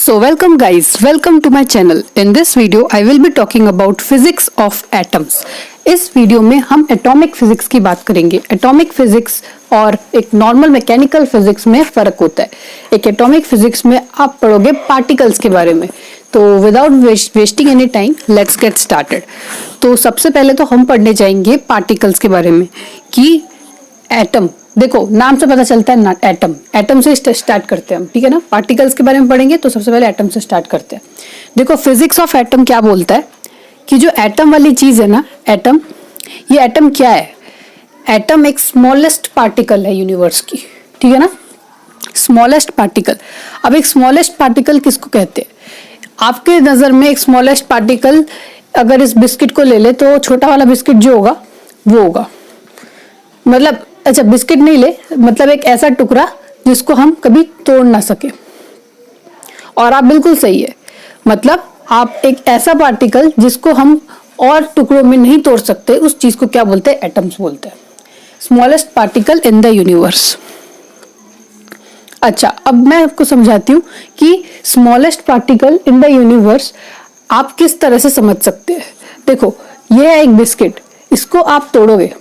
So welcome guys, welcome to my channel. In this video I will be talking about physics of atoms. इस video में हम atomic physics की बात करेंगे। Atomic physics और एक नॉर्मल मैकेनिकल फिजिक्स में फर्क होता है। एक एटॉमिक फिजिक्स में आप पढ़ोगे पार्टिकल्स के बारे में। तो without wasting any time let's get started. तो सबसे पहले तो हम पढ़ने जाएंगे पार्टिकल्स के बारे में कि एटम, देखो नाम से पता चलता है ना, एटम एटम से स्टार्ट करते हैं हम, ठीक है ना। पार्टिकल्स के बारे में पढ़ेंगे तो सबसे पहले एटम से स्टार्ट करते हैं। देखो फिजिक्स ऑफ एटम क्या बोलता है कि जो एटम वाली चीज है ना, एटम, ये एटम क्या है? एटम एक स्मॉलेस्ट पार्टिकल है यूनिवर्स की, ठीक है ना, स्मॉलेस्ट पार्टिकल। अब एक स्मॉलेस्ट पार्टिकल किसको कहते हैं? आपके नजर में एक स्मॉलेस्ट पार्टिकल, अगर इस बिस्किट को ले ले तो छोटा वाला बिस्किट जो होगा वो होगा, मतलब अच्छा बिस्किट नहीं ले, मतलब एक ऐसा टुकड़ा जिसको हम कभी तोड़ ना सके। और आप बिल्कुल सही है, मतलब आप एक ऐसा पार्टिकल जिसको हम और टुकड़ों में नहीं तोड़ सकते, उस चीज को क्या बोलते हैं? एटम्स बोलते हैं, smallest particle in the universe. अच्छा, अब मैं आपको समझाती हूँ कि smallest particle in the universe आप किस तरह से समझ सकते हैं। देखो ये है एक बिस्किट, इसको आप तोड़ोगे,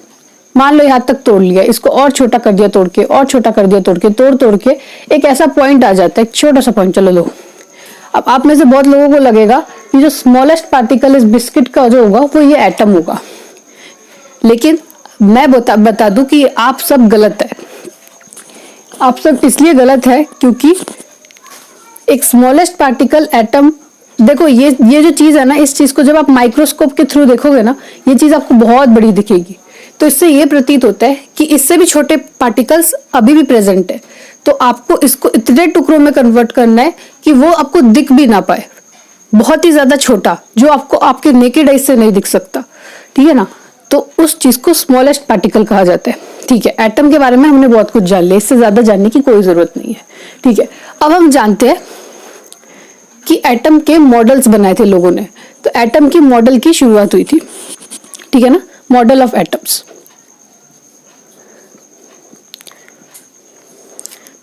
मान लो यहाँ तक तोड़ लिया, इसको और छोटा कर दिया तोड़ के, और छोटा कर दिया तोड़ के, तोड़ के एक ऐसा पॉइंट आ जाता है, एक छोटा सा पॉइंट, चलो लो। अब आप में से बहुत लोगों को लगेगा कि जो स्मॉलेस्ट पार्टिकल इस बिस्किट का जो होगा वो ये एटम होगा, लेकिन मैं बता दूं कि आप सब गलत है। आप सब इसलिए गलत है क्योंकि एक स्मॉलेस्ट पार्टिकल एटम, देखो ये जो चीज है ना, इस चीज को जब आप माइक्रोस्कोप के थ्रू देखोगे ना, ये चीज आपको बहुत बड़ी दिखेगी। तो इससे ये प्रतीत होता है कि इससे भी छोटे पार्टिकल्स अभी भी प्रेजेंट है। तो आपको इसको इतने टुकड़ों में कन्वर्ट करना है कि वो आपको दिख भी ना पाए, बहुत ही ज्यादा छोटा, जो आपको आपके नेकेड आई से नहीं दिख सकता, ठीक है ना। तो उस चीज को स्मॉलेस्ट पार्टिकल कहा जाता है, ठीक है। एटम के बारे में हमने बहुत कुछ जान लिया, इससे ज्यादा जानने की कोई जरूरत नहीं है, ठीक है। अब हम जानते हैं कि एटम के मॉडल्स बनाए थे लोगों ने। तो एटम की मॉडल की शुरुआत हुई थी, ठीक है ना, मॉडल ऑफ एटम्स।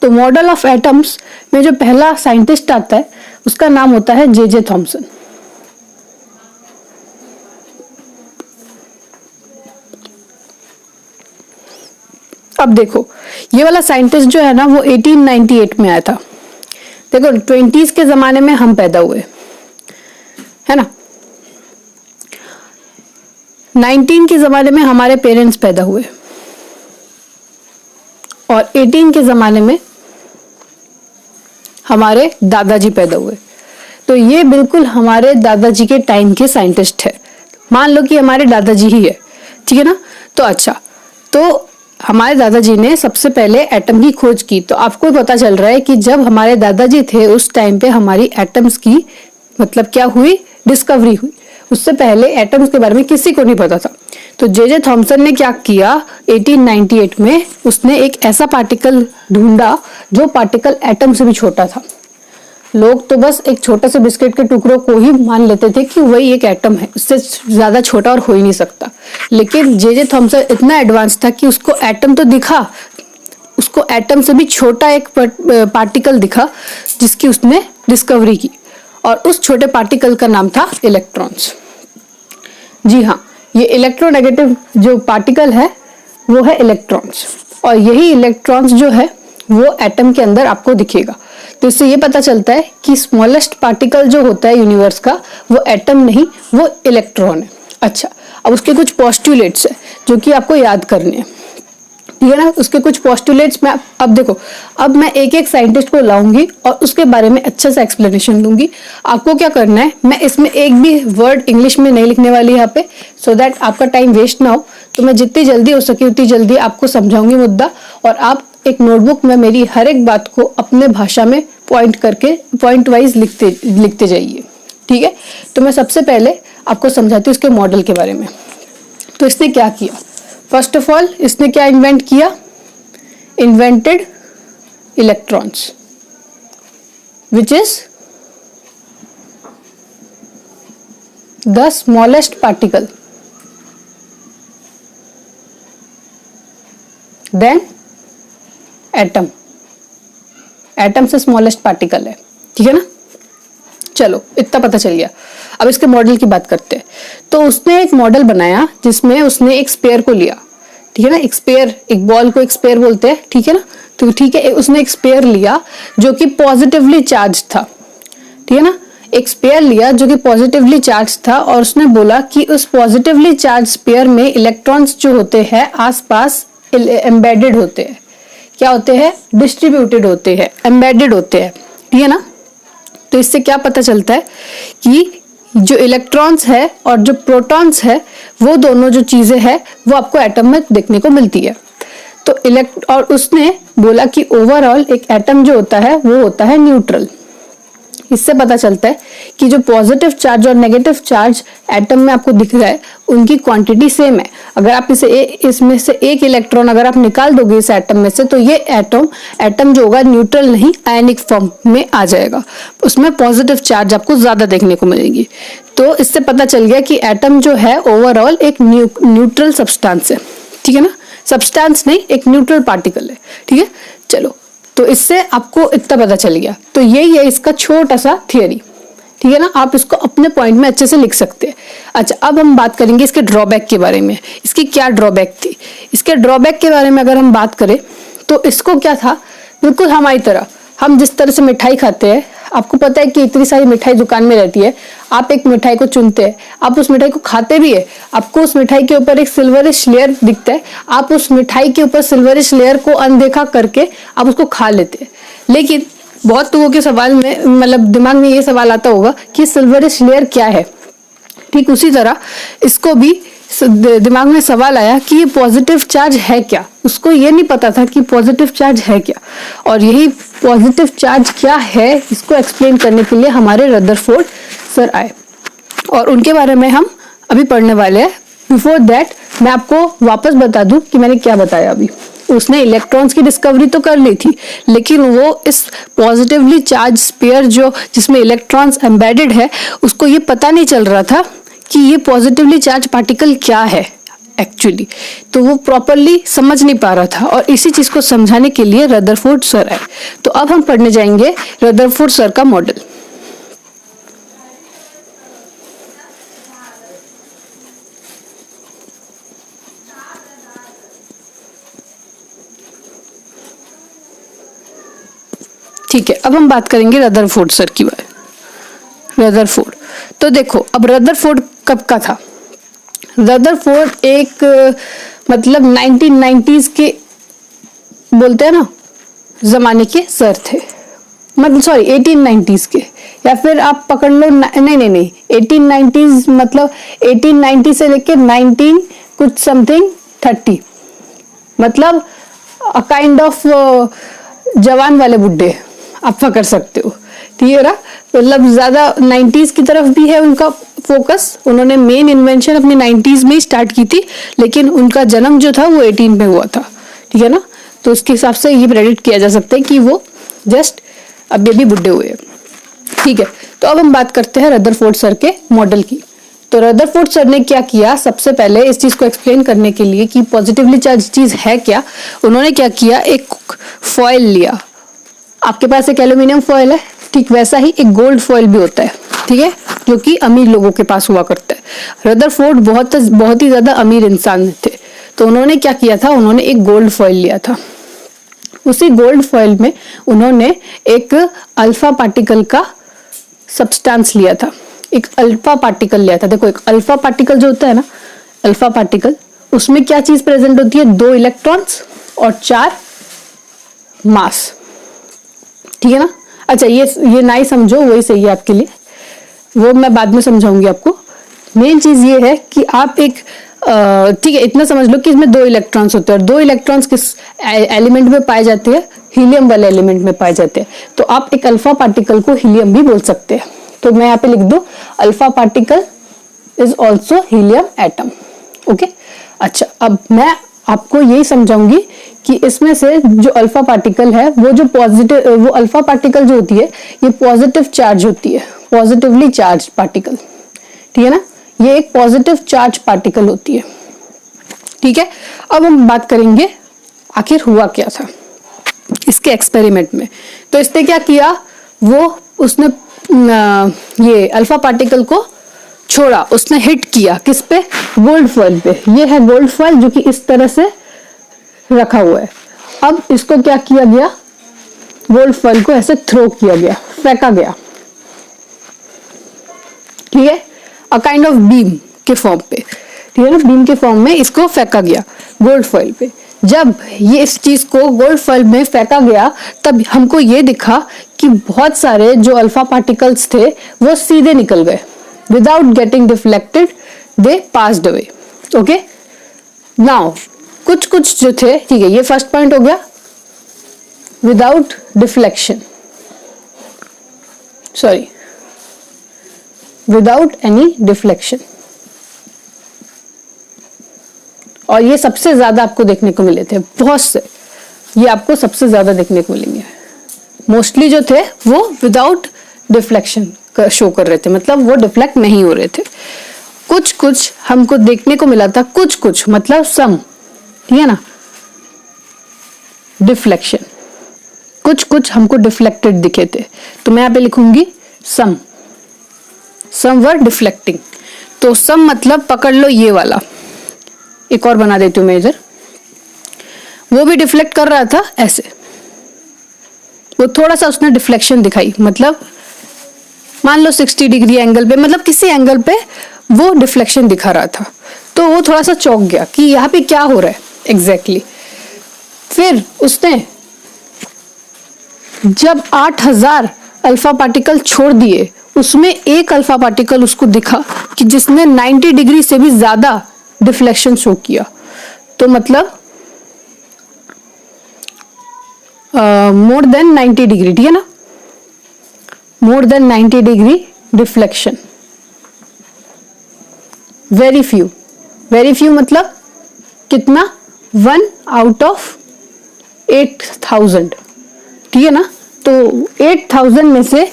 तो मॉडल ऑफ एटम्स में जो पहला साइंटिस्ट आता है उसका नाम होता है जे थॉमसन। अब देखो ये वाला साइंटिस्ट जो है ना, वो 1898 में आया था। देखो 20s के जमाने में हम पैदा हुए, है ना, 19 के जमाने में हमारे पेरेंट्स पैदा हुए, और 18 के जमाने में हमारे दादाजी पैदा हुए। तो ये बिल्कुल हमारे दादाजी के टाइम के साइंटिस्ट है। मान लो कि हमारे दादाजी ही है, ठीक है ना। तो अच्छा, तो हमारे दादाजी ने सबसे पहले एटम की खोज की। तो आपको पता चल रहा है कि जब हमारे दादाजी थे उस टाइम पे हमारी एटम्स की मतलब क्या हुई? डिस्कवरी हुई। उससे पहले एटम्स के बारे में किसी को नहीं पता था। तो जे थॉमसन ने क्या किया? 1898 में उसने एक ऐसा पार्टिकल ढूंढा जो पार्टिकल एटम से भी छोटा था। लोग तो बस एक छोटे से बिस्किट के टुकड़ों को ही मान लेते थे कि वही एक एटम है, उससे ज्यादा छोटा और हो ही नहीं सकता। लेकिन जे थॉमसन इतना एडवांस था कि उसको एटम तो दिखा, उसको एटम से भी छोटा एक पार्टिकल दिखा जिसकी उसने डिस्कवरी की, और उस छोटे पार्टिकल का नाम था इलेक्ट्रॉन्स। जी हाँ, ये इलेक्ट्रोनेगेटिव जो पार्टिकल है वो है इलेक्ट्रॉन्स, और यही इलेक्ट्रॉन्स जो है वो एटम के अंदर आपको दिखेगा। तो इससे ये पता चलता है कि स्मॉलेस्ट पार्टिकल जो होता है यूनिवर्स का वो एटम नहीं, वो इलेक्ट्रॉन है। अच्छा, अब उसके कुछ पोस्टुलेट्स है जो कि आपको याद करने हैं, ठीक है ना। उसके कुछ पोस्टुलेट्स में अब देखो, अब मैं एक एक साइंटिस्ट को लाऊंगी और उसके बारे में अच्छे से एक्सप्लेनेशन दूंगी। आपको क्या करना है, मैं इसमें एक भी वर्ड इंग्लिश में नहीं लिखने वाली यहाँ पे, सो दैट आपका टाइम वेस्ट ना हो। तो मैं जितनी जल्दी हो सके उतनी जल्दी आपको समझाऊंगी मुद्दा, और आप एक नोटबुक में मेरी हर एक बात को अपने भाषा में पॉइंट करके पॉइंट वाइज लिखते जाइए, ठीक है। तो मैं सबसे पहले आपको समझाती हूँ इसके मॉडल के बारे में। तो इसने क्या किया? फर्स्ट ऑफ ऑल इसने क्या इन्वेंट किया? Invented electrons, which is the smallest particle, then atom. Atom से स्मॉलेस्ट पार्टिकल है, ठीक है ना। चलो इतना पता चल गया। अब इसके मॉडल की बात करते हैं। तो उसने एक मॉडल बनाया जिसमें उसने एक स्पेयर को लिया, ठीक है ना, एक स्पेयर, एक बॉल को एक स्पेयर बोलते हैं, ठीक है ना। तो ठीक है, उसने एक स्पेयर लिया जो कि पॉजिटिवली चार्ज था, ठीक है ना, एक स्पेयर लिया जो कि पॉजिटिवली चार्ज था, और उसने बोला कि उस पॉजिटिवली चार्ज स्पेयर में इलेक्ट्रॉन्स जो होते हैं आसपास एम्बेडेड होते हैं। क्या होते हैं? डिस्ट्रीब्यूटेड होते हैं, एम्बेडेड होते हैं, ठीक है ना। तो इससे क्या पता चलता है कि जो इलेक्ट्रॉन्स है और जो प्रोटॉन्स है वो दोनों जो चीजें हैं वो आपको एटम में देखने को मिलती है। तो और उसने बोला कि ओवरऑल एक एटम जो होता है वो होता है न्यूट्रल। इससे पता चलता है कि जो पॉजिटिव चार्ज और नेगेटिव चार्ज एटम में आपको दिख रहा है उनकी क्वांटिटी सेम है। अगर आप इसमें से एक इलेक्ट्रॉन अगर आप निकाल दोगे इस एटम में से, तो ये एटम जो होगा न्यूट्रल नहीं आयनिक फॉर्म में आ जाएगा, उसमें पॉजिटिव चार्ज आपको ज्यादा देखने को मिलेगी। तो इससे पता चल गया कि एटम जो है ओवरऑल एक न्यूट्रल सब्सटेंस है, ठीक है ना, सब्सटेंस नहीं, एक न्यूट्रल पार्टिकल है, ठीक है। चलो, तो इससे आपको इतना पता चल गया। तो यही है इसका छोटा सा थियरी, ठीक है ना, आप इसको अपने पॉइंट में अच्छे से लिख सकते हैं। अच्छा, अब हम बात करेंगे इसके ड्रॉबैक के बारे में। इसकी क्या ड्रॉबैक थी? इसके ड्रॉबैक के बारे में अगर हम बात करें तो इसको क्या था, बिल्कुल हमारी तरह, हम जिस तरह से मिठाई खाते हैं, आपको पता है कि इतनी सारी मिठाई दुकान में रहती है, आप एक मिठाई को चुनते हैं, आप उस मिठाई को खाते भी है, आपको उस मिठाई के ऊपर एक सिल्वरिश लेयर दिखता है, आप उस मिठाई के ऊपर सिल्वरिश लेयर को अनदेखा करके आप उसको खा लेते हैं। लेकिन बहुत लोगों के सवाल में, मतलब दिमाग में ये सवाल आता होगा कि सिल्वरिश लेयर क्या है। ठीक उसी तरह इसको भी दिमाग में सवाल आया कि ये पॉजिटिव चार्ज है क्या। उसको ये नहीं पता था कि पॉजिटिव चार्ज है क्या, और यही पॉजिटिव चार्ज क्या है इसको एक्सप्लेन करने के लिए हमारे रदरफोर्ड सर आए, और उनके बारे में हम अभी पढ़ने वाले हैं। बिफोर दैट मैं आपको वापस बता दूं कि मैंने क्या बताया अभी। उसने इलेक्ट्रॉन्स की डिस्कवरी तो कर ली थी, लेकिन वो इस पॉजिटिवली चार्ज स्फीयर जो जिसमें इलेक्ट्रॉन्स एम्बेडेड है, उसको ये पता नहीं चल रहा था कि ये पॉजिटिवली चार्ज पार्टिकल क्या है एक्चुअली। तो वो प्रॉपरली समझ नहीं पा रहा था, और इसी चीज को समझाने के लिए रदरफोर्ड सर आए। तो अब हम पढ़ने जाएंगे रदरफोर्ड सर का मॉडल। ठीक है, अब हम बात करेंगे रदरफोर्ड सर की बात। रदरफोर्ड, तो देखो अब रदरफोर्ड कब का था। रदरफोर्ड एक मतलब 1990s के बोलते हैं ना जमाने के सर थे, मतलब सॉरी 1890s के, या फिर आप पकड़ लो नहीं 1890s, मतलब 1890 से लेके 19 कुछ समथिंग 30, मतलब काइंड ऑफ जवान वाले बुड्ढे आप पकड़ सकते हो, ठीक है ना। मतलब ज्यादा 90s की तरफ भी है उनका फोकस। उन्होंने मेन इन्वेंशन अपनी 90s में ही स्टार्ट की थी, लेकिन उनका जन्म जो था वो 18 में हुआ था, ठीक है ना। तो उसके हिसाब से ये प्रेडिक्ट किया जा सकता है कि वो जस्ट अभी बुड्ढे हुए हैं, ठीक है। तो अब हम बात करते हैं रदरफोर्ड सर के मॉडल की। तो रदरफोर्ड सर ने क्या किया, सबसे पहले इस चीज को एक्सप्लेन करने के लिए कि पॉजिटिवली चार्ज चीज है क्या, उन्होंने क्या किया, एक फॉइल लिया। आपके पास एक एल्यूमिनियम फॉइल है, ठीक वैसा ही एक गोल्ड फॉइल भी होता है, ठीक है, जो कि अमीर लोगों के पास हुआ करता है। रदरफोर्ड बहुत ही ज्यादा अमीर इंसान थे, तो उन्होंने क्या किया था, उन्होंने एक गोल्ड फॉइल लिया था। उसी गोल्ड फॉइल में उन्होंने एक अल्फा पार्टिकल का सब्सटेंस लिया था, एक अल्फा पार्टिकल लिया था। देखो एक अल्फा पार्टिकल जो होता है ना, अल्फा पार्टिकल, उसमें क्या चीज प्रेजेंट होती है, 2 इलेक्ट्रॉन्स और 4 मास, ठीक है ना। अच्छा ये ना ही समझो, वही सही है आपके लिए, वो मैं बाद में समझाऊंगी आपको। मेन चीज ये है कि आप एक ठीक है इतना समझ लो कि इसमें 2 इलेक्ट्रॉन्स होते हैं, और 2 इलेक्ट्रॉन्स किस एलिमेंट में पाए जाते हैं, हीलियम वाले एलिमेंट में पाए जाते हैं। तो आप एक अल्फा पार्टिकल को हीलियम भी बोल सकते हैं। तो मैं यहाँ पे लिख दूं, alpha particle is also helium atom, okay. अच्छा, अब मैं आपको यही समझाऊंगी कि इसमें से जो अल्फा पार्टिकल है, वो अल्फा पार्टिकल जो होती है ये पॉजिटिव चार्ज होती है, पॉजिटिवली चार्ज पार्टिकल, ठीक है ना। ये एक पॉजिटिव चार्ज पार्टिकल होती है, ठीक है। अब हम बात करेंगे आखिर हुआ क्या था इसके एक्सपेरिमेंट में। तो इसने क्या किया, वो उसने ये अल्फा पार्टिकल को छोड़ा, उसने हिट किया किस पे, गोल्ड फॉइल पे। ये है गोल्ड फॉइल जो कि इस तरह से रखा हुआ है। अब इसको क्या किया गया, गोल्ड फॉइल को ऐसे थ्रो किया गया, फेंका गया, ठीक है, अ काइंड ऑफ बीम के फॉर्म पे, ठीक है ना, बीम के फॉर्म में इसको फेंका गया गोल्ड फॉइल पे। जब ये इस चीज को गोल्ड फॉइल में फेंका गया तब हमको ये दिखा कि बहुत सारे जो अल्फा पार्टिकल्स थे वो सीधे निकल गए, विदाउट गेटिंग डिफ्लेक्टेड दे पास्ड अवे। ओके, नाउ कुछ कुछ जो थे, ठीक है, ये फर्स्ट पॉइंट हो गया, without deflection, sorry, without any deflection. और ये सबसे ज्यादा आपको देखने को मिले थे, बहुत से, ये आपको सबसे ज्यादा देखने को मिलेंगे। मोस्टली जो थे वो विदाउट डिफ्लेक्शन शो कर रहे थे, मतलब वो डिफ्लेक्ट नहीं हो रहे थे। कुछ कुछ हमको देखने को मिला था, कुछ कुछ मतलब सम, ठीक है ना, डिफ्लेक्शन, कुछ कुछ हमको डिफ्लेक्टेड दिखे थे। तो मैं यहाँ पे लिखूंगी सम वर डिफ्लेक्टिंग। तो सम मतलब पकड़ लो ये वाला, एक और बना देती हूँ मैं इधर, वो भी डिफ्लेक्ट कर रहा था ऐसे, वो थोड़ा सा उसने डिफ्लेक्शन दिखाई, मतलब मान लो 60 डिग्री एंगल पे, मतलब किसी एंगल पे वो डिफ्लेक्शन दिखा रहा था। तो वो थोड़ा सा चौंक गया कि यहाँ पे क्या हो रहा है एग्जैक्टली। फिर उसने जब 8000 अल्फा पार्टिकल छोड़ दिए, उसमें एक अल्फा पार्टिकल उसको दिखा कि जिसने 90 डिग्री से भी ज्यादा डिफ्लेक्शन शो किया। तो मतलब मोर देन 90 डिग्री, ठीक है ना, more than 90 degree deflection. Very few मतलब कितना, 1 आउट ऑफ 8000, ठीक है ना। तो 8000 में से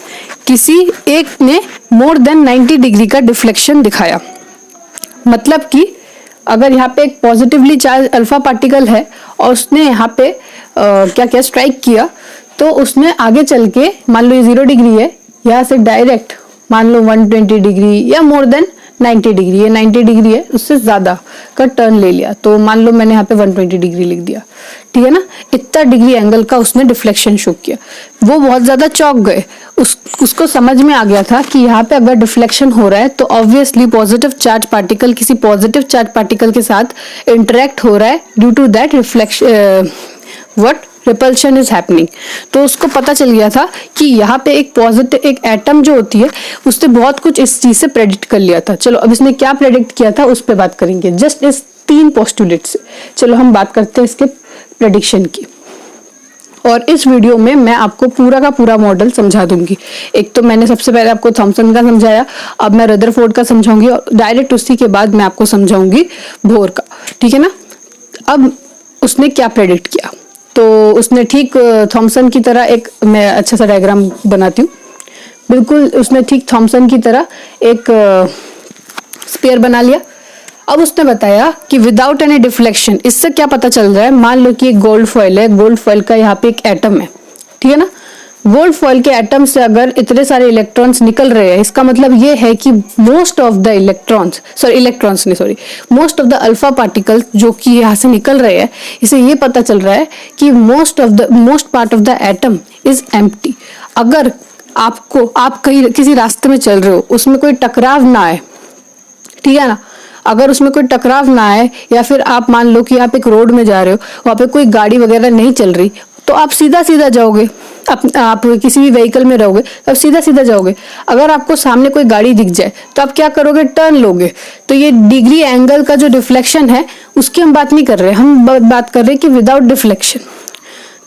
किसी एक ने मोर देन 90 डिग्री का डिफ्लेक्शन दिखाया। मतलब कि अगर यहाँ पे एक पॉजिटिवली चार्ज अल्फा पार्टिकल है और उसने यहाँ पे क्या क्या स्ट्राइक किया, तो उसने आगे चल के, मान लो ये 0 डिग्री है, यहाँ से डायरेक्ट मान लो 120 डिग्री या मोर देन 90 डिग्री, ये 90 डिग्री है, उससे ज्यादा का टर्न ले लिया। तो मान लो मैंने यहाँ पे 120 डिग्री लिख दिया, ठीक है ना, इतना डिग्री एंगल का उसने डिफ्लेक्शन शो किया। वो बहुत ज्यादा चौंक गए, उसको समझ में आ गया था कि यहाँ पे अगर डिफ्लेक्शन हो रहा है तो ऑब्वियसली पॉजिटिव चार्ज पार्टिकल किसी पॉजिटिव चार्ज पार्टिकल के साथ इंटरेक्ट हो रहा है, due to that reflection what repulsion is happening. तो उसको पता चल गया था कि यहाँ पे एक पॉजिटिव, एक एटम जो होती है, उसने बहुत कुछ इस चीज से प्रेडिक्ट कर लिया था। चलो अब इसने क्या प्रेडिक्ट किया था उस पर बात करेंगे, जस्ट इस 3 पोस्टुलेट से। चलो हम बात करते हैं इसके प्रेडिक्शन की, और इस वीडियो में मैं आपको पूरा का पूरा मॉडल समझा दूंगी। एक तो मैंने सबसे पहले आपको थॉमसन का समझाया, अब मैं रदरफोर्ड का समझाऊंगी, और डायरेक्ट उसी के बाद मैं आपको समझाऊंगी बोर का, ठीक है ना। अब उसने क्या प्रेडिक्ट किया, तो उसने ठीक थॉमसन की तरह एक, मैं अच्छा सा डायग्राम बनाती हूँ, बिल्कुल उसने ठीक थॉमसन की तरह एक स्फीयर बना लिया। अब उसने बताया कि विदाउट एनी डिफ्लेक्शन, इससे क्या पता चल रहा है, मान लो कि एक गोल्ड फॉइल है, गोल्ड फॉइल का यहाँ पे एक एटम है, ठीक है ना। गोल्ड फॉइल के एटम से अगर इतने सारे इलेक्ट्रॉन्स निकल रहे हैं, इसका मतलब ये है कि most of the most of the alpha particles जो कि यहाँ से निकल रहे हैं, इसे ये पता चल रहा है कि most part of the atom is empty. अगर आप कहीं किसी रास्ते में चल रहे हो, उसमें कोई टकराव ना आए, ठीक है ना, अगर उसमें कोई टकराव ना आए, या फिर आप मान लो कि आप एक रोड में जा रहे हो, वहां पे कोई गाड़ी वगैरह नहीं चल रही, तो आप सीधा सीधा जाओगे, आप किसी भी व्हीकल में रहोगे तो आप सीधा सीधा जाओगे। अगर आपको सामने कोई गाड़ी दिख जाए तो आप क्या करोगे, टर्न लोगे। तो ये डिग्री एंगल का जो डिफ्लेक्शन है उसकी हम बात नहीं कर रहे, हम बात कर रहे हैं कि विदाउट डिफ्लेक्शन।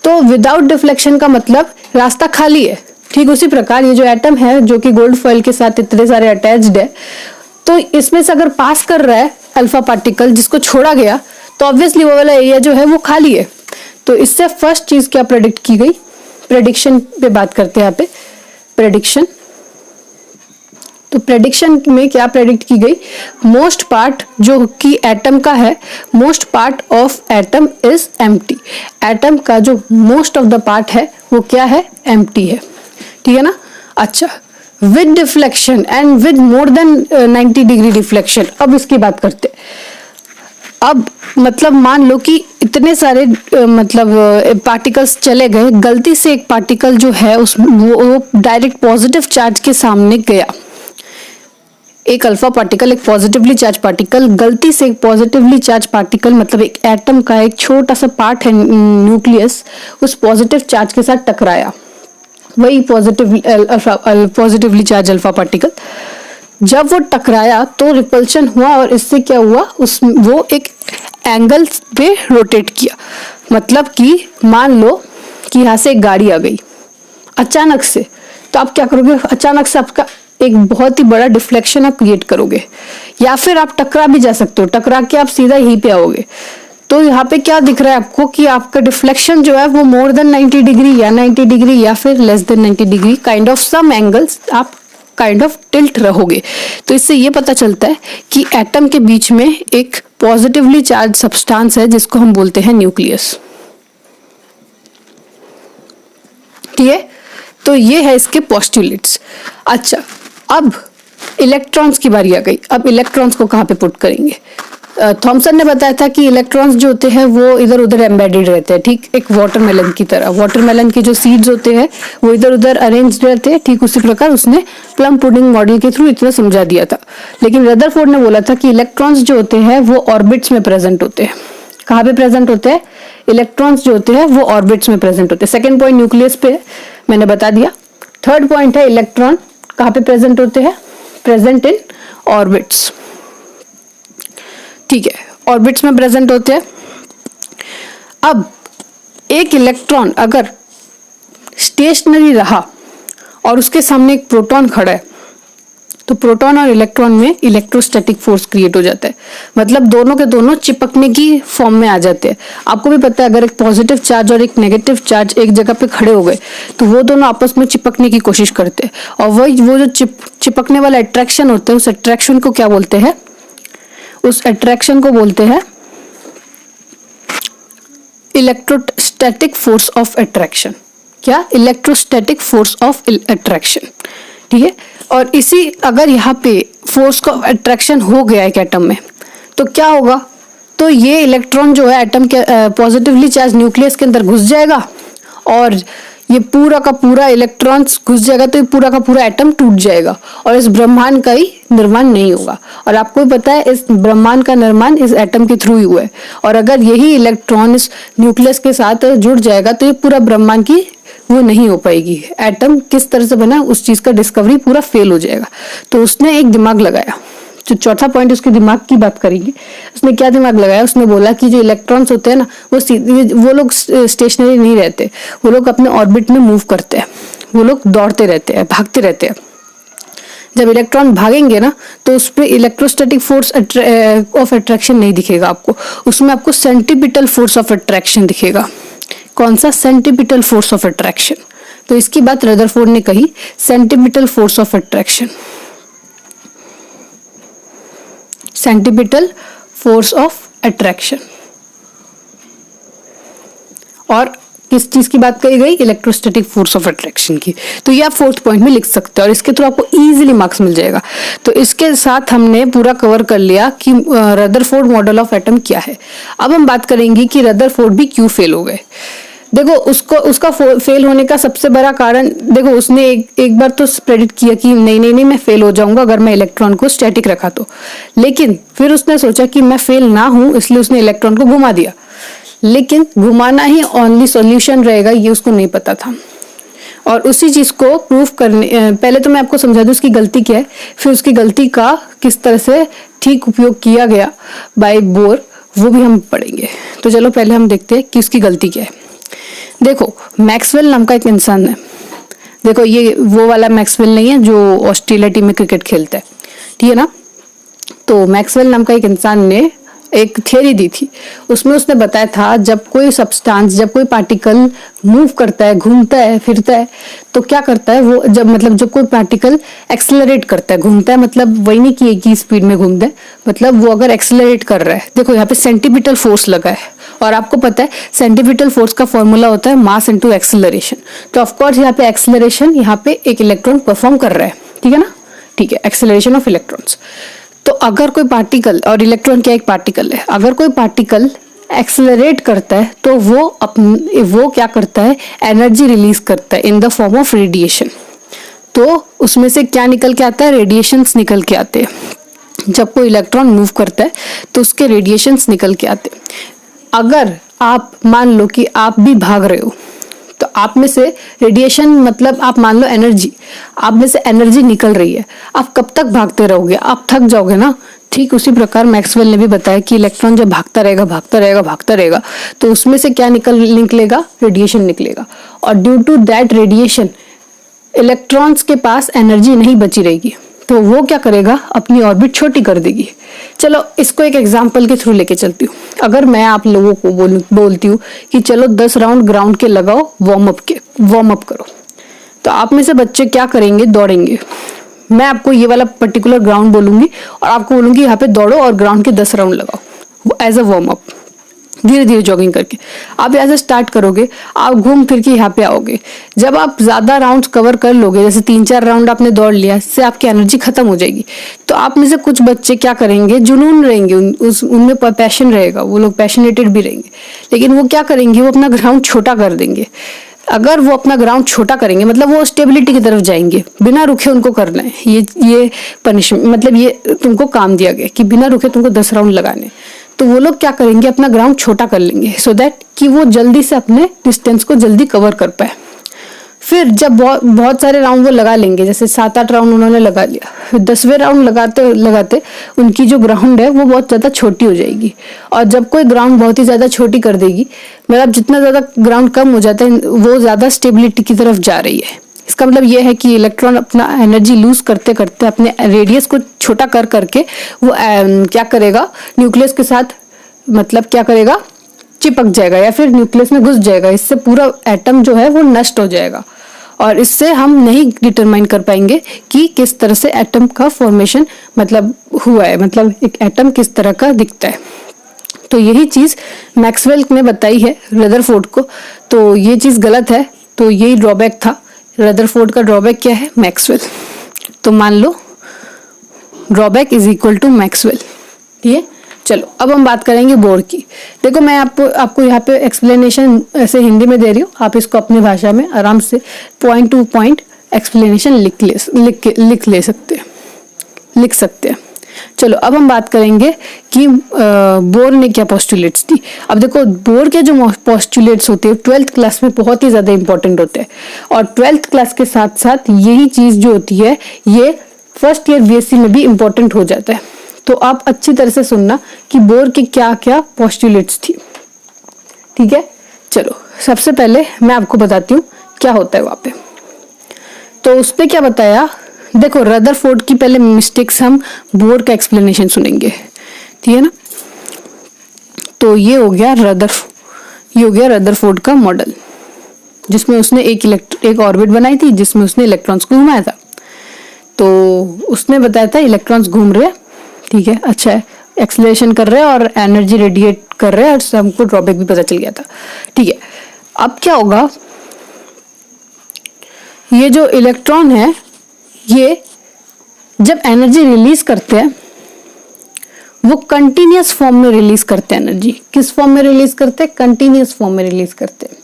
तो विदाउट डिफ्लेक्शन का मतलब रास्ता खाली है। ठीक उसी प्रकार ये जो एटम है जो कि गोल्ड फॉइल के साथ इतने सारे अटैच्ड है, तो इसमें से अगर पास कर रहा है अल्फा पार्टिकल जिसको छोड़ा गया, तो ऑब्वियसली वो वाला एरिया जो है वो खाली है। तो इससे फर्स्ट चीज क्या प्रेडिक्ट की गई, प्रेडिक्शन पे बात करते हैं यहाँ पे, प्रेडिक्शन। तो प्रेडिक्शन में क्या प्रेडिक्ट की गई, मोस्ट पार्ट जो कि एटम का है, most part of atom is empty. Atom का जो मोस्ट ऑफ द पार्ट है वो क्या है, एम्प्टी है, ठीक है ना। अच्छा, with deflection and with more than 90 degree deflection. अब इसकी बात करते हैं। अब मतलब मान लो कि इतने सारे पार्टिकल्स चले गए, गलती से एक पार्टिकल जो है वो डायरेक्ट पॉजिटिव चार्ज के सामने गया। एक अल्फा पार्टिकल, एक पॉजिटिवली चार्ज पार्टिकल, गलती से एक पॉजिटिवली चार्ज पार्टिकल मतलब एक एटम का एक छोटा सा पार्ट है न्यूक्लियस, उस पॉजिटिव चार्ज के साथ टकराया, वही पॉजिटिवली चार्ज अल्फा पार्टिकल। जब वो टकराया तो रिपल्शन हुआ और इससे क्या हुआ, वो एक एंगल पे रोटेट किया। मतलब कि मान लो कि यहाँ से एक गाड़ी आ गई अचानक से, तो आप क्या करोगे, अचानक से आपका एक बहुत ही बड़ा डिफ्लेक्शन आप क्रिएट करोगे, या फिर आप टकरा भी जा सकते हो, टकरा के आप सीधा यहीं पे आओगे। तो यहाँ पे क्या दिख रहा है आपको कि आपका डिफ्लेक्शन जो है वो मोर देन 90 डिग्री या 90 डिग्री या फिर less than 90 degree, kind of some angles आप काइंड ऑफ टिल्ट रहोगे। तो इससे ये पता चलता है कि एटम के बीच में एक पॉजिटिवली चार्ज सब्सटेंस है जिसको हम बोलते हैं न्यूक्लियस। ठीक है, तो ये है इसके पोस्टुलेट्स। अच्छा, अब इलेक्ट्रॉन्स की बारी आ गई। अब इलेक्ट्रॉन्स को कहाँ पे पुट करेंगे? थॉमसन ने बताया था कि इलेक्ट्रॉन्स जो होते हैं वो इधर उधर एम्बेडेड रहते हैं, ठीक एक वाटरमेलन की तरह। वाटरमेलन के जो सीड्स होते हैं वो इधर उधर अरेंज रहते हैं, ठीक उसी प्रकार उसने प्लम पुडिंग मॉडल के थ्रू इतना समझा दिया था। लेकिन रदरफोर्ड ने बोला था कि इलेक्ट्रॉन्स जो होते हैं वो ऑर्बिट्स में प्रेजेंट होते हैं। कहाँ पे प्रेजेंट होते हैं? इलेक्ट्रॉन्स जो होते हैं वो ऑर्बिट्स में प्रेजेंट होते हैं। सेकेंड पॉइंट न्यूक्लियस पे मैंने बता दिया। थर्ड पॉइंट है इलेक्ट्रॉन कहाँ पे प्रेजेंट होते हैं? Present in orbits. ठीक है, ऑर्बिट्स में प्रेजेंट होते हैं। अब एक इलेक्ट्रॉन अगर स्टेशनरी रहा और उसके सामने एक प्रोटॉन खड़ा है, तो प्रोटॉन और इलेक्ट्रॉन में इलेक्ट्रोस्टैटिक फोर्स क्रिएट हो जाता है। मतलब दोनों के दोनों चिपकने की फॉर्म में आ जाते हैं। आपको भी पता है अगर एक पॉजिटिव चार्ज और एक नेगेटिव चार्ज एक जगह पे खड़े हो गए तो वो दोनों आपस में चिपकने की कोशिश करते हैं, और वो जो चिपकने वाला अट्रैक्शन होता है, उस अट्रैक्शन को क्या बोलते हैं? उस अट्रैक्शन को बोलते हैं इलेक्ट्रोस्टैटिक फोर्स ऑफ अट्रैक्शन। क्या? Electrostatic force of attraction. ठीक है, और इसी अगर यहाँ पे फोर्स का अट्रैक्शन हो गया एक एटम में तो क्या होगा? तो ये इलेक्ट्रॉन जो है एटम के पॉजिटिवली चार्ज न्यूक्लियस के अंदर घुस जाएगा और ये पूरा का पूरा इलेक्ट्रॉन्स घुस जाएगा, तो ये पूरा का पूरा एटम टूट जाएगा और इस ब्रह्मांड का ही निर्माण नहीं होगा। और आपको भी पता है इस ब्रह्मांड का निर्माण इस एटम के थ्रू ही हुआ है, और अगर यही इलेक्ट्रॉन इस न्यूक्लियस के साथ जुड़ जाएगा तो ये पूरा ब्रह्मांड की वो नहीं हो पाएगी। एटम किस तरह से बना उस चीज का डिस्कवरी पूरा फेल हो जाएगा। तो उसने एक दिमाग लगाया। जो चौथा पॉइंट उसके दिमाग की बात करेंगे, उसने क्या दिमाग लगाया? उसने बोला कि जो इलेक्ट्रॉन्स होते हैं ना वो लोग स्टेशनरी नहीं रहते, वो लोग अपने ऑर्बिट में मूव करते हैं, वो लोग दौड़ते रहते हैं, भागते रहते हैं। जब इलेक्ट्रॉन भागेंगे ना तो उस पर इलेक्ट्रोस्टैटिक फोर्स ऑफ अट्रैक्शन नहीं दिखेगा आपको, उसमें आपको सेंटीपिटल फोर्स ऑफ अट्रैक्शन दिखेगा। कौन सा? Centripetal force of attraction. तो इसकी बात रदरफोर्ड ने कही, centripetal force of attraction. Centripetal force of attraction. और किस चीज की बात कही गई? इलेक्ट्रोस्टैटिक फोर्स ऑफ अट्रैक्शन की। तो ये आप फोर्थ पॉइंट में लिख सकते हो और इसके थ्रू आपको इजीली मार्क्स मिल जाएगा। तो इसके साथ हमने पूरा कवर कर लिया कि रदरफोर्ड मॉडल ऑफ एटम क्या है। अब हम बात करेंगे कि रदरफोर्ड भी क्यों फेल हो गए। देखो उसका फेल होने का सबसे बड़ा कारण, देखो उसने एक बार तो प्रेडिक्ट किया कि नहीं मैं फेल हो जाऊंगा अगर मैं इलेक्ट्रॉन को स्टैटिक रखा तो, लेकिन फिर उसने सोचा कि मैं फेल ना हूं इसलिए उसने इलेक्ट्रॉन को घुमा दिया। लेकिन घुमाना ही ओनली सॉल्यूशन रहेगा ये उसको नहीं पता था, और उसी चीज को प्रूफ करने पहले तो मैं आपको समझा दूं उसकी गलती क्या है, फिर उसकी गलती का किस तरह से ठीक उपयोग किया गया बाय बोर, वो भी हम पढ़ेंगे। तो चलो पहले हम देखते हैं कि उसकी गलती क्या है। देखो मैक्सवेल नाम का एक इंसान है, देखो ये वो वाला मैक्सवेल नहीं है जो ऑस्ट्रेलिया टीम में क्रिकेट खेलता है, ठीक है ना। तो मैक्सवेल नाम का एक इंसान ने एक थियरी दी थी, उसमें उसने बताया था जब कोई सब्सटेंस, जब कोई पार्टिकल मूव करता है, घूमता है, फिरता है, तो क्या करता है वो, जब कोई पार्टिकल एक्सेलरेट करता है, घूमता है, मतलब वही नहीं कि एक ही स्पीड में घूमता है, मतलब वो अगर एक्सेलरेट कर रहा है, देखो यहाँ पे सेंटीपिटल फोर्स लगा है, और आपको पता है सेंटीपिटल फोर्स का फॉर्मूला होता है मास इनटू एक्सेलरेशन। तो ऑफकोर्स यहाँ पे एक्सेलरेशन, यहाँ पे एक इलेक्ट्रॉन परफॉर्म कर रहा है, ठीक है ना, ठीक है, एक्सेलरेशन ऑफ इलेक्ट्रॉन्स। तो अगर कोई पार्टिकल, और इलेक्ट्रॉन क्या एक पार्टिकल है, अगर कोई पार्टिकल एक्सेलरेट करता है तो वो क्या करता है, एनर्जी रिलीज करता है in the form of radiation. तो उसमें से क्या निकल के आता है, रेडिएशंस निकल के आते हैं। जब कोई इलेक्ट्रॉन मूव करता है तो उसके रेडिएशंस निकल के आते हैं। अगर आप मान लो कि आप भी भाग रहे हो तो आप में से रेडिएशन, मतलब आप मान लो एनर्जी, आप में से एनर्जी निकल रही है, आप कब तक भागते रहोगे, आप थक जाओगे ना। ठीक उसी प्रकार मैक्सवेल ने भी बताया कि इलेक्ट्रॉन जब भागता रहेगा तो उसमें से क्या निकलेगा, रेडिएशन निकलेगा। और due to that radiation electrons के पास एनर्जी नहीं बची रहेगी, तो वो क्या करेगा, अपनी ऑर्बिट छोटी कर देगी। चलो इसको एक एग्जांपल के थ्रू लेके चलती हूँ। अगर मैं आप लोगों को बोलती हूँ कि चलो 10 राउंड ग्राउंड के लगाओ, वार्म अप करो, तो आप में से बच्चे क्या करेंगे, दौड़ेंगे। मैं आपको ये वाला पर्टिकुलर ग्राउंड बोलूंगी और आपको बोलूंगी यहाँ पे दौड़ो और ग्राउंड के 10 राउंड लगाओ एज अ वार्म अप, धीरे धीरे जॉगिंग करके। आप यहाँ से स्टार्ट करोगे, आप घूम फिर के यहाँ पे आओगे। जब आप ज्यादा राउंड्स कवर कर लोगे, जैसे 3-4 राउंड आपने दौड़ लिया, इससे आपकी एनर्जी खत्म हो जाएगी। तो आप में से कुछ बच्चे क्या करेंगे, जुनून रहेंगे, उनमें पैशन रहेगा, वो लोग पैशनेटेड भी रहेंगे, लेकिन वो क्या करेंगे, वो अपना ग्राउंड छोटा कर देंगे। अगर वो अपना ग्राउंड छोटा करेंगे मतलब वो स्टेबिलिटी की तरफ जाएंगे, बिना रुके उनको करना है। ये पनिशमेंट, मतलब ये तुमको काम दिया गया कि बिना रुके तुमको 10 राउंड लगाने। तो वो लोग क्या करेंगे, अपना ग्राउंड छोटा कर लेंगे सो दैट कि वो जल्दी से अपने डिस्टेंस को जल्दी कवर कर पाए। फिर जब बहुत सारे राउंड वो लगा लेंगे, जैसे 7-8 राउंड उन्होंने लगा लिया, फिर 10वें राउंड लगाते लगाते उनकी जो ग्राउंड है वो बहुत ज्यादा छोटी हो जाएगी। और जब कोई ग्राउंड बहुत ही ज्यादा छोटी कर देगी, मतलब जितना ज्यादा ग्राउंड कम हो जाता है वो ज्यादा स्टेबिलिटी की तरफ जा रही है। इसका मतलब ये है कि इलेक्ट्रॉन अपना एनर्जी लूज करते करते अपने रेडियस को छोटा कर करके वो क्या करेगा, न्यूक्लियस के साथ, मतलब क्या करेगा, चिपक जाएगा या फिर न्यूक्लियस में घुस जाएगा। इससे पूरा एटम जो है वो नष्ट हो जाएगा और इससे हम नहीं डिटरमाइन कर पाएंगे कि किस तरह से एटम का फॉर्मेशन मतलब हुआ है, मतलब एक एटम किस तरह का दिखता है। तो यही चीज मैक्सवेल ने बताई है रदरफोर्ड को, तो ये चीज गलत है। तो यही ड्रॉबैक था रदरफोर्ड का। ड्रॉबैक क्या है, मैक्सवेल। तो मान लो drawback is equal to Maxwell. ठीक है, चलो अब हम बात करेंगे बोर की। देखो मैं आपको यहाँ पे एक्सप्लेनेशन ऐसे हिंदी में दे रही हूँ, आप इसको अपनी भाषा में आराम से पॉइंट टू पॉइंट एक्सप्लेनेशन लिख सकते हैं। चलो अब हम बात करेंगे कि बोर ने क्या पोस्टुलेट्स दी। अब देखो बोर के जो पोस्टुलेट्स होते हैं 12th क्लास में बहुत ही ज्यादा इंपॉर्टेंट होते हैं, और 12th क्लास के साथ साथ यही चीज जो होती है ये फर्स्ट ईयर बीएससी में भी इंपॉर्टेंट हो जाता है। तो आप अच्छी तरह से सुनना कि बोर के क्या क्या पोस्टुलेट्स थी। ठीक है, चलो सबसे पहले मैं आपको बताती हूँ क्या होता है वहां पे। तो उसने क्या बताया, देखो रदरफोर्ड की पहले मिस्टेक्स, हम बोर का एक्सप्लेनेशन सुनेंगे, ठीक है ना। तो ये हो गया रदरफोर्ड का मॉडल, जिसमें उसने एक ऑर्बिट बनाई थी जिसमें उसने इलेक्ट्रॉन्स को घुमाया था। तो उसने बताया था इलेक्ट्रॉन्स घूम रहे, ठीक है, अच्छा है, एक्सेलरेशन कर रहे हैं और एनर्जी रेडिएट कर रहे हैं, और उससे हमको ड्रॉबैक भी पता चल गया था। ठीक है, अब क्या होगा, ये जो इलेक्ट्रॉन है ये जब एनर्जी रिलीज करते हैं वो कंटिन्यूअस फॉर्म में रिलीज करते हैं। एनर्जी किस फॉर्म में रिलीज करते हैं, कंटिन्यूअस फॉर्म में रिलीज करते हैं।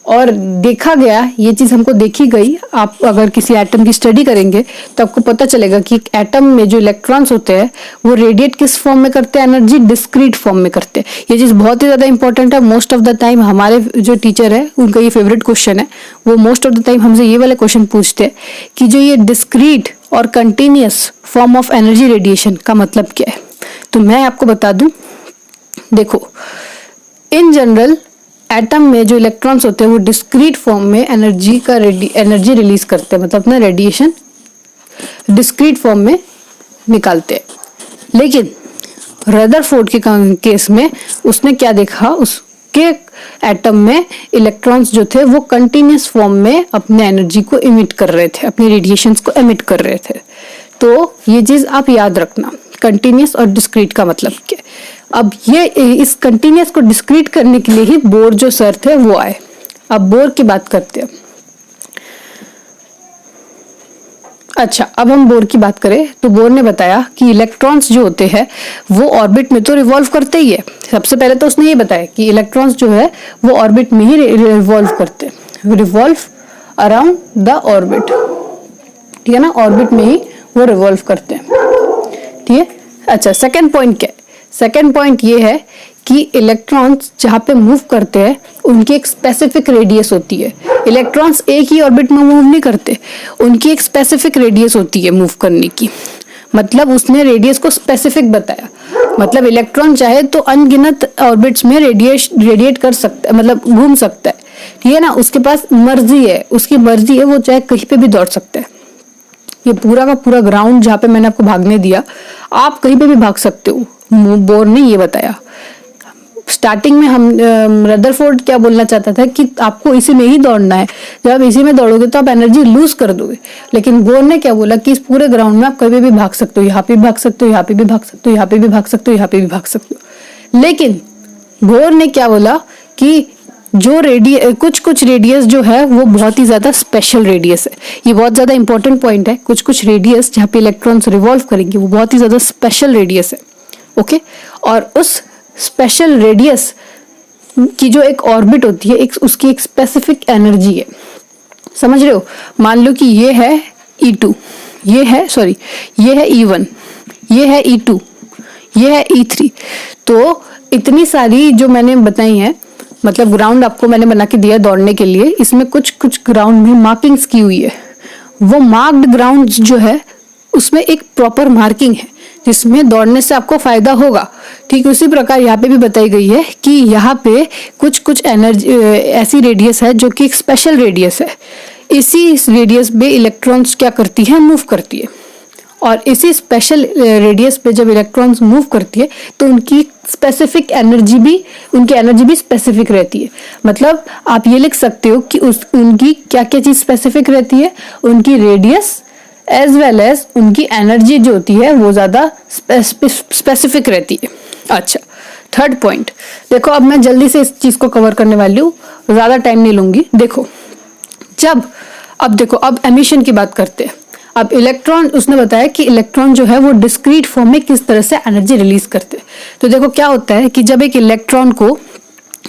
और देखा गया, ये चीज हमको देखी गई, आप अगर किसी एटम की स्टडी करेंगे तो आपको पता चलेगा कि एटम में जो इलेक्ट्रॉन्स होते हैं वो रेडिएट किस फॉर्म में करते हैं, एनर्जी डिस्क्रीट फॉर्म में करते हैं। ये चीज बहुत ही ज्यादा इंपॉर्टेंट है। मोस्ट ऑफ द टाइम हमारे जो टीचर है उनका ये फेवरेट क्वेश्चन है, वो मोस्ट ऑफ द टाइम हमसे ये वाले क्वेश्चन पूछते हैं कि जो ये डिस्क्रीट और continuous form of energy radiation का मतलब क्या है। तो मैं आपको बता दूं, देखो इन जनरल एटम में जो इलेक्ट्रॉन्स होते हैं वो डिस्क्रीट फॉर्म में एनर्जी रिलीज करते हैं, मतलब अपना रेडिएशन डिस्क्रीट फॉर्म में निकालते हैं। लेकिन रदरफोर्ड के केस में उसने क्या देखा, उसके एटम में इलेक्ट्रॉन्स जो थे वो कंटिन्यूअस फॉर्म में अपने एनर्जी को इमिट कर रहे थे, अपने रेडिएशंस को इमिट कर रहे थे। तो ये चीज आप याद रखना, कंटिन्यूअस और डिस्क्रीट का मतलब क्या। अब ये इस कंटिन्यूअस को डिस्क्रीट करने के लिए ही बोर जो सर थे वो आए। अब बोर की बात करते हैं। अच्छा, अब हम बोर की बात करें तो बोर ने बताया कि इलेक्ट्रॉन्स जो होते हैं वो ऑर्बिट में तो रिवॉल्व करते ही है। सबसे पहले तो उसने ये बताया कि इलेक्ट्रॉन्स जो है वो ऑर्बिट में ही रिवॉल्व करते हैं, रिवॉल्व अराउंड द ऑर्बिट, ठीक है ना, ऑर्बिट में ही वो रिवॉल्व करते हैं, ठीक है। अच्छा, सेकंड पॉइंट क्या है? सेकंड पॉइंट ये है कि इलेक्ट्रॉन्स जहाँ पे मूव करते हैं उनकी एक स्पेसिफिक रेडियस होती है। इलेक्ट्रॉन्स एक ही ऑर्बिट में मूव नहीं करते, उनकी एक स्पेसिफिक रेडियस होती है मूव करने की। मतलब उसने रेडियस को स्पेसिफिक बताया, मतलब इलेक्ट्रॉन चाहे तो अनगिनत ऑर्बिट्स में रेडिएट कर सकता है, मतलब घूम सकता है, ठीक है ना। उसके पास मर्जी है, उसकी मर्जी है, वो चाहे कहीं पे भी दौड़ सकता है। ये पूरा का पूरा ग्राउंड जहाँ पे मैंने आपको भागने दिया, आप कहीं पे भी भाग सकते हो, बोर ने ये बताया। स्टार्टिंग में हम रदरफोर्ड क्या बोलना चाहता था कि आपको इसी में ही दौड़ना है, जब आप इसी में दौड़ोगे तो आप एनर्जी लूज कर दोगे। लेकिन बोर ने क्या बोला कि इस पूरे ग्राउंड में आप कभी भी भाग सकते हो, यहाँ पे भी भाग सकते हो, यहाँ पे भी भाग सकते हो, यहाँ पे भी भाग सकते हो, यहाँ पे भी भाग सकते हो। लेकिन बोर ने क्या बोला कि जो कुछ रेडियस जो है वो बहुत ही ज्यादा स्पेशल रेडियस है। ये बहुत ज्यादा इंपॉर्टेंट पॉइंट है। कुछ रेडियस जहाँ पे इलेक्ट्रॉन्स रिवॉल्व करेंगे वो बहुत ही ज्यादा स्पेशल रेडियस है, ओके। और उस स्पेशल रेडियस की जो एक ऑर्बिट होती है, उसकी एक स्पेसिफिक एनर्जी है, समझ रहे हो। मान लो कि ये है E2, ये है E1, ये है E2, ये है E3। तो इतनी सारी जो मैंने बताई है, मतलब ग्राउंड आपको मैंने बना के दिया दौड़ने के लिए, इसमें कुछ ग्राउंड में मार्किंग्स की हुई है। वो मार्क्ड ग्राउंड जो है उसमें एक प्रॉपर मार्किंग है जिसमें दौड़ने से आपको फायदा होगा। ठीक उसी प्रकार यहाँ पे भी बताई गई है कि यहाँ पे कुछ एनर्जी ऐसी रेडियस है जो कि एक स्पेशल रेडियस है। इसी रेडियस पे इलेक्ट्रॉन्स क्या करती है, मूव करती है। और इसी स्पेशल रेडियस पे जब इलेक्ट्रॉन्स मूव करती है तो उनकी एनर्जी भी स्पेसिफिक रहती है। मतलब आप ये लिख सकते हो कि उनकी क्या क्या चीज स्पेसिफिक रहती है, उनकी रेडियस एज वेल एज उनकी एनर्जी जो होती है वो ज्यादा स्पेसिफिक रहती है। अच्छा, थर्ड पॉइंट देखो, अब मैं जल्दी से इस चीज को कवर करने वाली हूँ, ज्यादा टाइम नहीं लूंगी। देखो अब एमिशन की बात करते हैं। अब इलेक्ट्रॉन, उसने बताया कि इलेक्ट्रॉन जो है वो डिस्क्रीट फॉर्म में किस तरह से एनर्जी रिलीज करते हैं। तो देखो क्या होता है कि जब एक इलेक्ट्रॉन को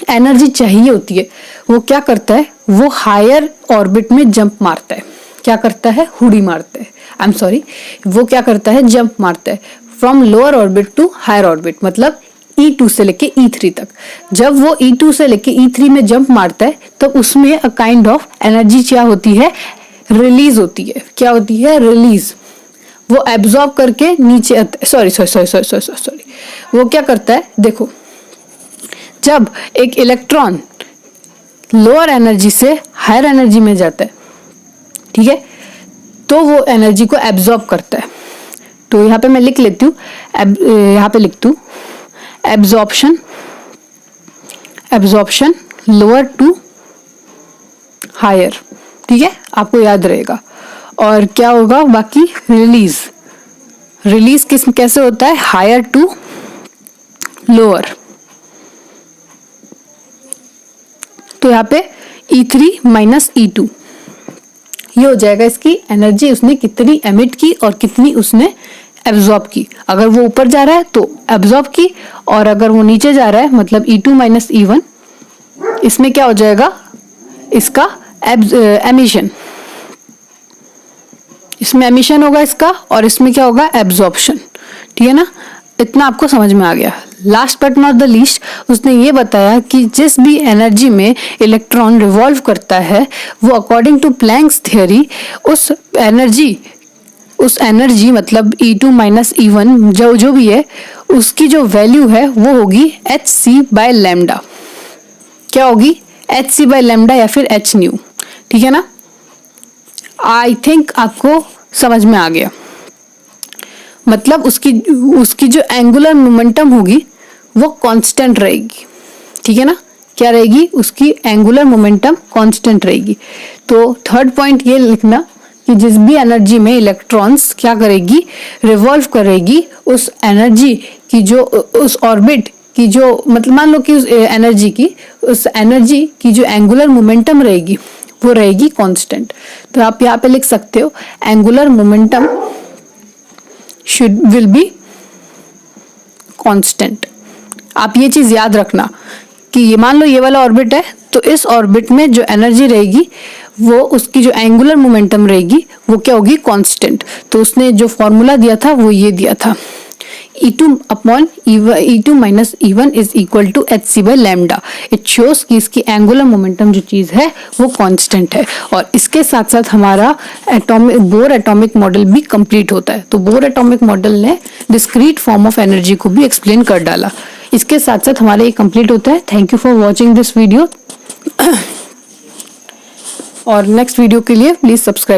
एनर्जी चाहिए होती है, वो क्या करता है, वो हायर ऑर्बिट में जंप मारता है। क्या करता है, हुडी मारता है, आई एम सॉरी, वो क्या करता है, जंप मारता है from lower orbit to higher orbit, मतलब E2 से लेके E3 तक। जब वो E2 से लेके E3 में जंप मारता है तो उसमें अ काइंड ऑफ एनर्जी क्या होती है, रिलीज होती है। क्या होती है, रिलीज। वो एब्जॉर्ब करके नीचे, सॉरी, वो क्या करता है, देखो जब एक इलेक्ट्रॉन लोअर एनर्जी से हायर एनर्जी में जाता है, ठीक है, तो वो एनर्जी को एब्जॉर्ब करता है। तो यहाँ पे मैं लिख लेती हूँ, यहाँ पे लिखती हूँ एब्जॉर्प्शन लोअर टू हायर, ठीक है, आपको याद रहेगा। और क्या होगा बाकी, रिलीज कैसे होता है, हायर टू लोअर। तो यहाँ पे E3 माइनस E2 ये हो जाएगा इसकी एनर्जी, उसने कितनी एमिट की और कितनी उसने एब्जॉर्ब की। अगर वो ऊपर जा रहा है तो एब्जॉर्ब की, और अगर वो नीचे जा रहा है मतलब E2 माइनस E1, इसमें क्या हो जाएगा, इसका एमिशन, इसमें एमिशन होगा इसका, और इसमें क्या होगा, एब्जॉर्प्शन। ठीक है ना, इतना आपको समझ में आ गया। Last but not the least, उसने ये बताया कि जिस भी एनर्जी में इलेक्ट्रॉन रिवॉल्व करता है वो अकॉर्डिंग टू प्लैंक्स थियरी उस एनर्जी मतलब E2 माइनस E1 जो भी है उसकी जो वैल्यू है वो होगी hc/λ। क्या होगी, hc/λ या फिर h न्यू। ठीक है ना, आई थिंक आपको समझ में आ गया। मतलब उसकी जो एंगुलर मोमेंटम होगी वो कांस्टेंट रहेगी। ठीक है ना, क्या रहेगी, उसकी एंगुलर मोमेंटम कांस्टेंट रहेगी। तो थर्ड पॉइंट ये लिखना कि जिस भी एनर्जी में इलेक्ट्रॉन्स क्या करेगी, रिवॉल्व करेगी, उस एनर्जी की जो उस ऑर्बिट की जो मतलब मान लो कि उस एनर्जी की जो एंगुलर मोमेंटम रहेगी वो रहेगी कांस्टेंट। तो आप यहाँ पे लिख सकते हो angular momentum will be constant. आप ये चीज याद रखना कि ये मान लो ये वाला ऑर्बिट है, तो इस ऑर्बिट में जो एनर्जी रहेगी वो उसकी जो एंगुलर मोमेंटम रहेगी वो क्या होगी, कांस्टेंट। तो उसने जो फॉर्मूला दिया था वो ये दिया था, E2 upon E2 minus E1 is equal to hc by lambda. It shows कि इसकी एंगुलर मोमेंटम जो चीज है वो कांस्टेंट है। और इसके साथ साथ हमारा बोर एटॉमिक मॉडल भी कंप्लीट होता है। तो बोर एटॉमिक मॉडल ने डिस्क्रीट फॉर्म ऑफ एनर्जी को भी एक्सप्लेन कर डाला। इसके साथ साथ हमारा ये कंप्लीट होता है। Thank you for watching this video और नेक्स्ट वीडियो के लिए प्लीज सब्सक्राइब।